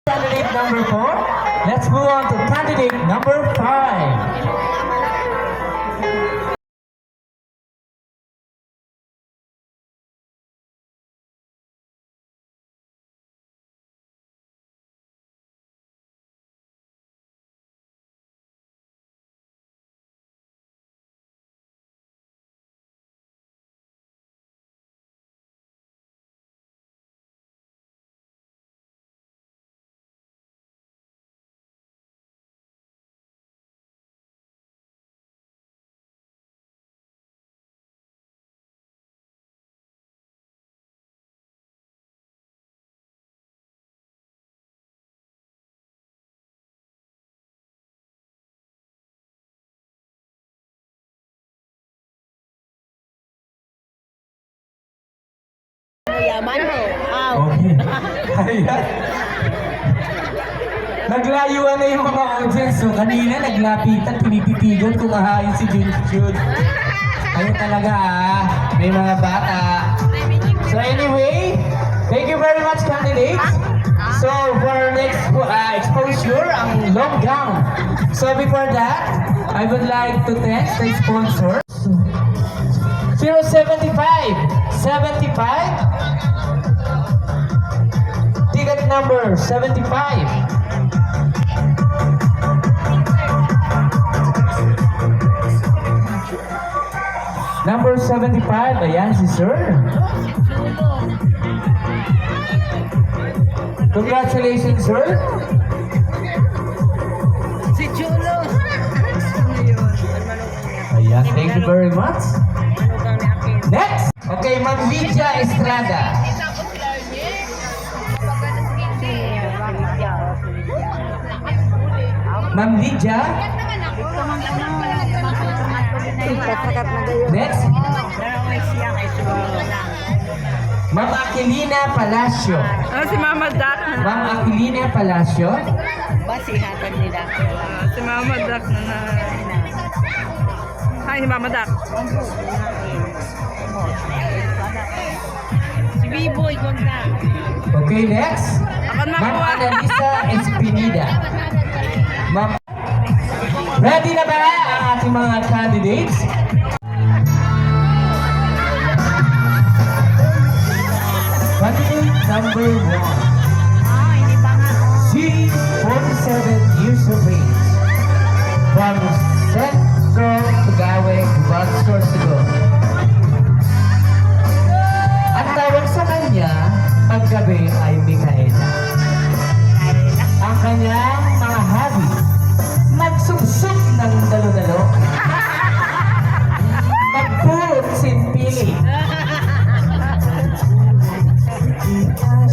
Candidate number 4. Let's move on to candidate number 5. Yaman ho. Okay. Ayan. Naglayuan na yung mga audience. So, kanina naglapitan, pinipitigan kung ahayin si Jude. Ayun talaga may mga bata. So anyway, thank you very much candidates. So for our next exposure, ang long gown. So before that, I would like to thank the sponsor. 075 ticket number 75. Number 75, ayan si Sir. Congratulations, Sir. Si Chulo. Ayan, thank you very much. Next! Okay, Ma'am Lydia Estrada. Ma'am Lydia. Next. Ma'am Aquilina Palacio. Si Mama Dak. Ma'am Aquilina Palacio. Basihatan nila. Si Mama Dak na. Hi, si Mama Dak. Si Biboy Gonda. Okay, next. Akan Ma'am makuha. Annalisa Espinida. Ma'am, ready na ba ang ating mga candidates? Candidate number 1. Hindi ba nga? She, 47 years of age. From Centro Tugawe, Sorsogon. Ang tawag sa kanya, paggabi ay Micaela. Ang kanyang mga hobby, magsuksok ng dalo-dalo, magpulot sinpili.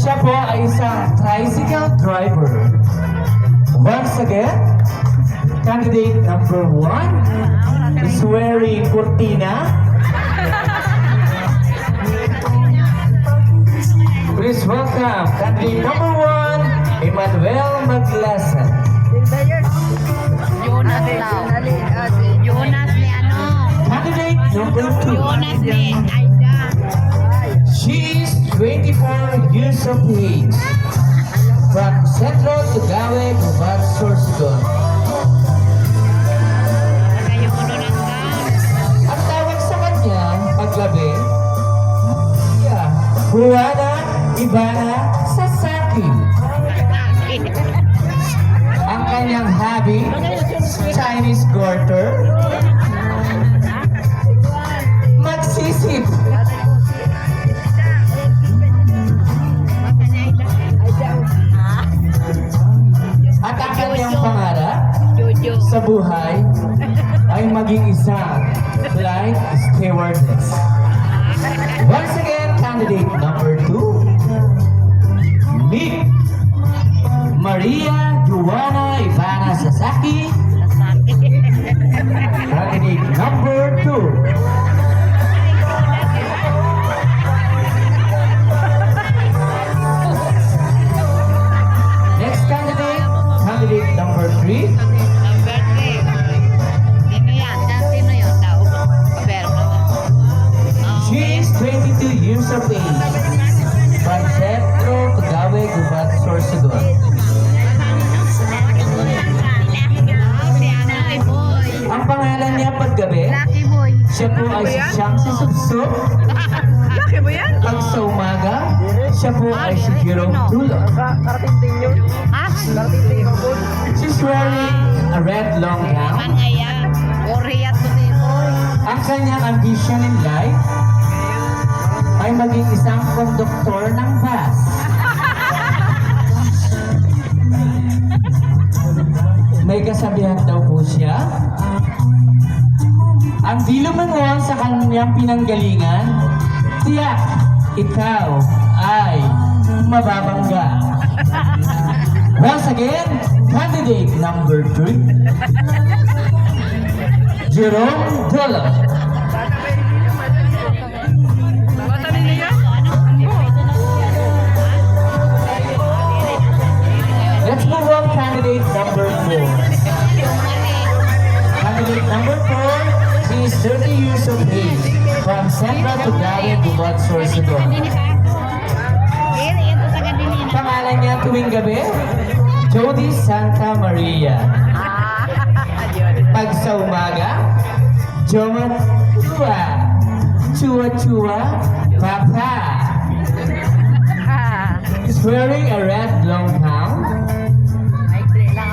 Siya po ay isang tricycle driver. Once again, candidate number 1 is wearing cortina. Please welcome candidate number 1, Emmanuel Maglasan. Jonas daw. Jonas ni ano? Candidate number 2. Jonas ni Aida. She is 24 years of age. From Centro Tugawe, Sorsogon. Kayo ulo ng gown. Ang tawag sa kanya, paggabi, Juana Ivana Sasaki. Ang kanyang hobby, Chinese garter, magsisip. At ang kanyang pangarap Jojo. sa buhay ay maging isang flight stewardess. Once again, candidate number 2, meet Maria Juana Ivana Sasaki. Candidate number 2. Next candidate, candidate number 3. Number 3. Sino yan? Sino yun daw? Pero. She is 22 years of age. Siya po ay si Shamsi Subsub. Laki ba yan? Pag sa umaga, siya po ay si Jerome Tulog. Ha? She's wearing a red long gown. Man ayan. Korea to dito. Ang kanyang ambition in life ay maging isang konduktor ng bus. May kasabihan daw po siya, ang di lumangon sa kanyang pinanggalingan, tiyak ikaw ay mababangga. Once again, candidate number 3, Jerome Dolo. Bata nila yan? Let's move on, candidate number 4. Candidate number 4, she is 30 years of age, from Central Tugawe, Gubad, Sorsogon. Ito sa gadinin. Pangalan niya tuwing gabi, Jody Santa Maria. Pag sa umaga, Jomat Chua, Chua Chua, Papa. He's wearing a red long gown.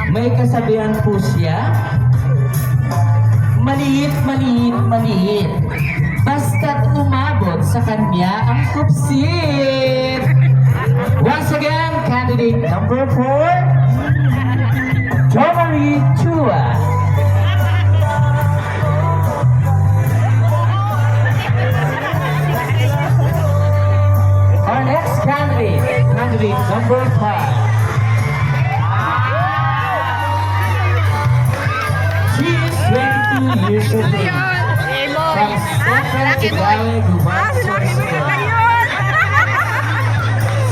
May kasabihan po siya, maliit, maliit, maliit. Basta't umabot sa kanya ang kupsit. Once again, candidate number 4, Jomari Chua. Our next candidate, candidate number 5. She is 22 years of age. From Central Tugawe, Gubad, Sorsogon.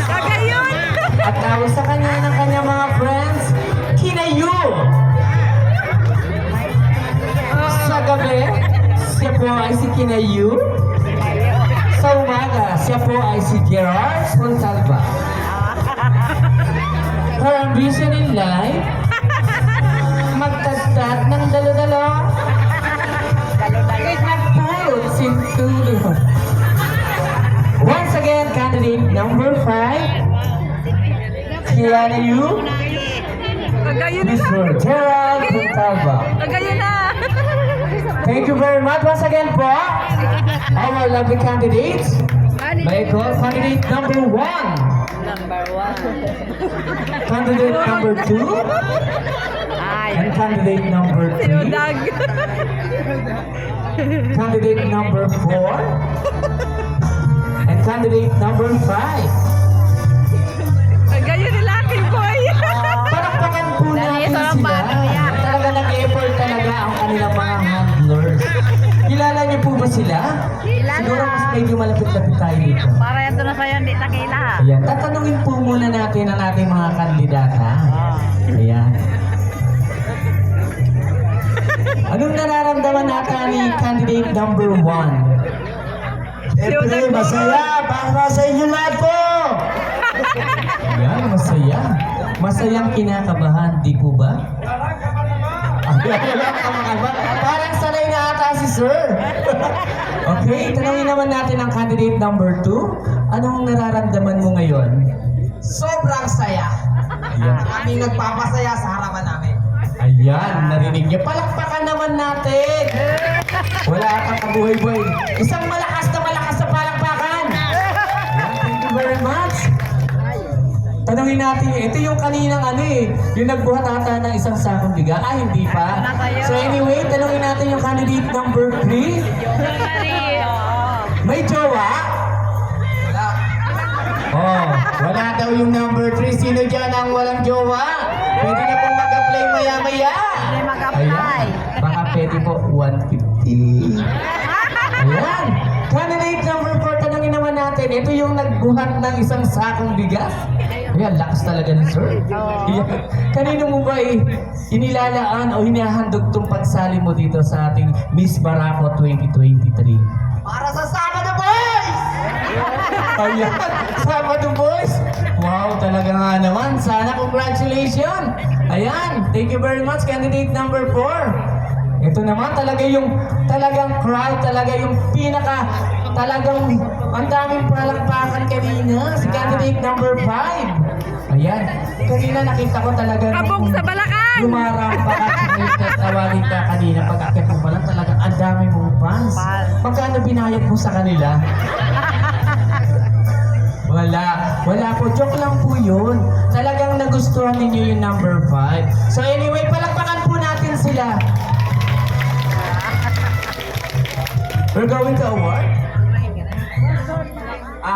Kagayon! At tawag sa kanya ng kanyang mga friends, Kinayu. Sa gabi, siya po ay si Kinayu. Sa umaga, siya po ay si Gerard Fontalba. Her ambition in life, magtagtag ng dalo-dalo. Nagpulot sintulo. Once again, candidate number 5, Kiana Yu, Kagayon na! Mr. Gerald Fontalba. Kagayon na! Thank you very much once again po. Our lovely candidates. May I call candidate number 1, Number 1. candidate number 2, and candidate number 3, Sinudag! candidate number 4, and candidate number 5. Kagayon nila aking boy! Palakpakan po natin sila. Talaga nag-effort talaga ang kanilang mga handlers. Kilala niyo po ba sila? Siguro mas medyo malapit-lapit tayo dito. Para ito na sa'yo, hindi takila. Ayan, tatanungin po muna natin ang ating mga kandidata. Ayan. Anong nararamdaman natin ni candidate number 1? Siyempre, masaya! Para sa inyo lahat po! Ayan, masaya. Masayang kinakabahan, di po ba? Parang sanay na ata si sir. Okay, tanongin naman natin ang candidate number 2. Anong nararamdaman mo ngayon? Sobrang saya. Ayan. Aming nagpapasaya sa harapan namin. Ayan, narinig niyo. Palakpakan naman natin. Wala kang kabuhay-buhay. Isang malakas na palakpakan. Ayan, thank you very much. Tanungin natin, ito yung kaninang yung nagbuhat ata ng isang sakong biga. Hindi pa. So anyway, tanungin natin yung candidate number 3. May jowa? Wala. Oh, wala daw yung number 3. Sino dyan ang walang jowa? Pwede na pong mag-apply maya-maya. Pwede mag-apply. Ayan, baka pwede po 150. Ayan. Candidate number 4, tanongin naman natin. Ito yung nagbuhat ng isang sakong bigas. Ayan, lakas talaga ni sir. Ayan. Kanino mo ba inilalaan o hinahandog tong pagsali mo dito sa ating Miss Barako 2023? Para sa Sabado Boys! Ayan, Sabado Boys. Wow, talaga nga naman. Sana congratulations. Ayan, thank you very much, candidate number 4. Ito Ito naman talagang crowd, talaga yung talagang ang daming palakpakan kanina. Si candidate number 5. Ayan. Kanina nakita ko talaga Kabog sa Balacan! lumarampa ka at tawagin ka kanina. Pag-akit mo pa lang talagang ang dami mong fans. Magkano binayad mo sa kanila? Wala po. Joke lang po yun. Talagang nagustuhan ninyo yung number 5. So anyway, palakpakan po natin sila. We're going to award?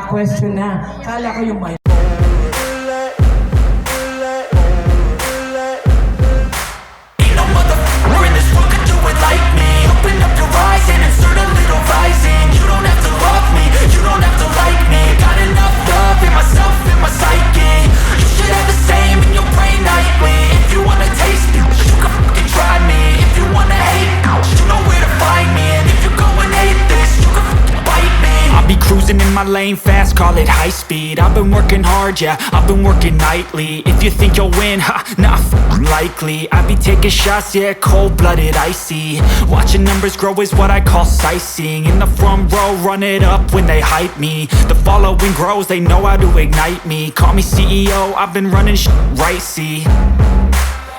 Question na. Kala ko yung may... Ain't no motherfucker in this world could do it like me. Open up your eyes and insert a little rising. You don't have to love me, you don't have to like me. Got enough love in myself, in my psyche. You should have the same in your brain nightly. If you wanna taste me, you can fucking try me. If you wanna hate, you know where to find me. And if you go and hate this, you can fucking bite me. I'll be cruising in my lane fast, call it high speed. I've been working hard, yeah, I've been working nightly. If you think you'll win, ha, nah, likely. I be taking shots, yeah, cold-blooded, icy. Watching numbers grow is what I call sightseeing. In the front row, run it up when they hype me. The following grows, they know how to ignite me. Call me CEO, I've been running shit right, see.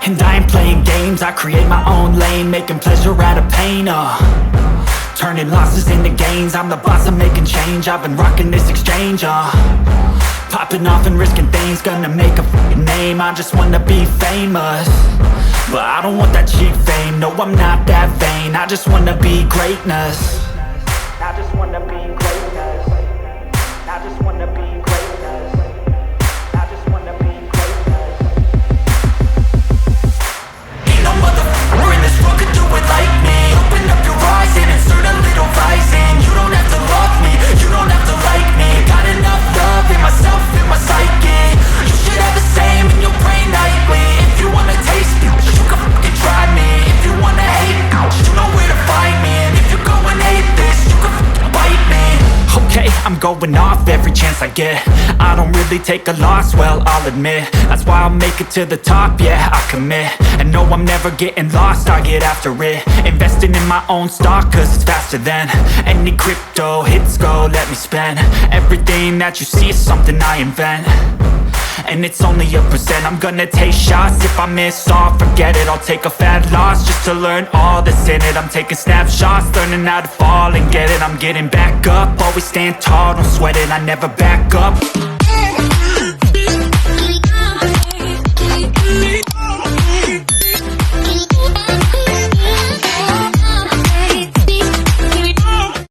And I ain't playing games, I create my own lane, making pleasure out of pain, turning losses into gains, I'm the boss, I'm making change. I've been rocking this exchange, popping off and risking things, gonna make a f***ing name. I just wanna be famous, but I don't want that cheap fame. No, I'm not that vain, I just wanna be greatness. I just wanna be greatness. I just wanna be greatness. I just wanna be greatness. Ain't no motherfucker in this world could do it like me. Open up your eyes and insert a little rising. You don't have to love me, you don't have to like me. Got enough love in myself, in my psyche. You should have the same in your brain nightly. If you wanna taste me, you can fucking try me. If you wanna hate, you know where to find me. And if you go and hate this, you can fucking bite me. Okay, I'm going off every chance I get. I don't really take a loss, well, I'll admit. That's why I'll make it to the top, yeah, I commit. And no, I'm never getting lost, I get after it. Investing in my own stock, cause it's faster than any crypto hits go, let me spend. Everything that you see is something I invent, and it's only a percent. I'm gonna take shots, if I miss all, forget it. I'll take a fat loss just to learn all that's in it. I'm taking snapshots, learning how to fall and get it. I'm getting back up, always stand tall, don't sweat it, I never back up.